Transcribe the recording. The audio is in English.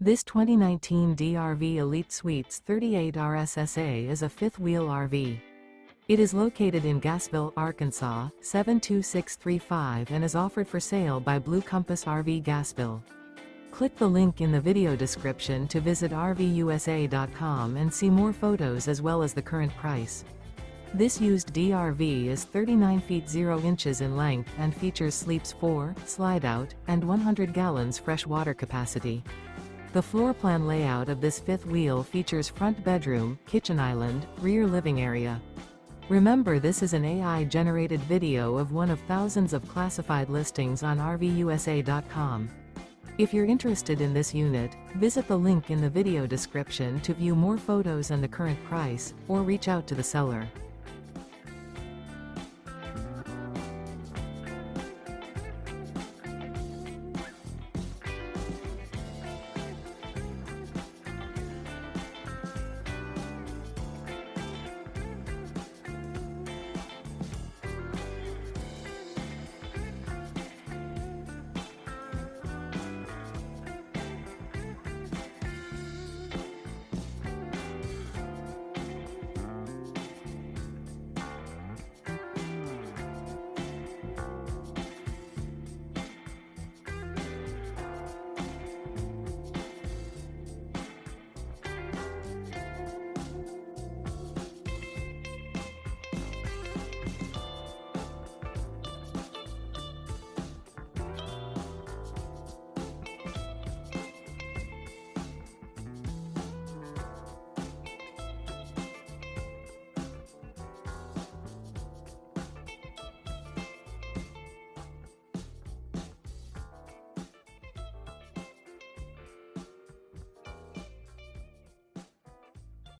This 2019 DRV Elite Suites 38 RSSA is a fifth-wheel RV. It is located in Gassville, Arkansas, 72635 and is offered for sale by Blue Compass RV Gassville. Click the link in the video description to visit RVUSA.com and see more photos as well as the current price. This used DRV is 39 feet 0 inches in length and features sleeps 4, Slideout, and 100 gallons fresh water capacity. The floor plan layout of this fifth wheel features front bedroom, kitchen island, rear living area. Remember, this is an AI-generated video of one of thousands of classified listings on RVUSA.com. If you're interested in this unit, visit the link in the video description to view more photos and the current price, or reach out to the seller.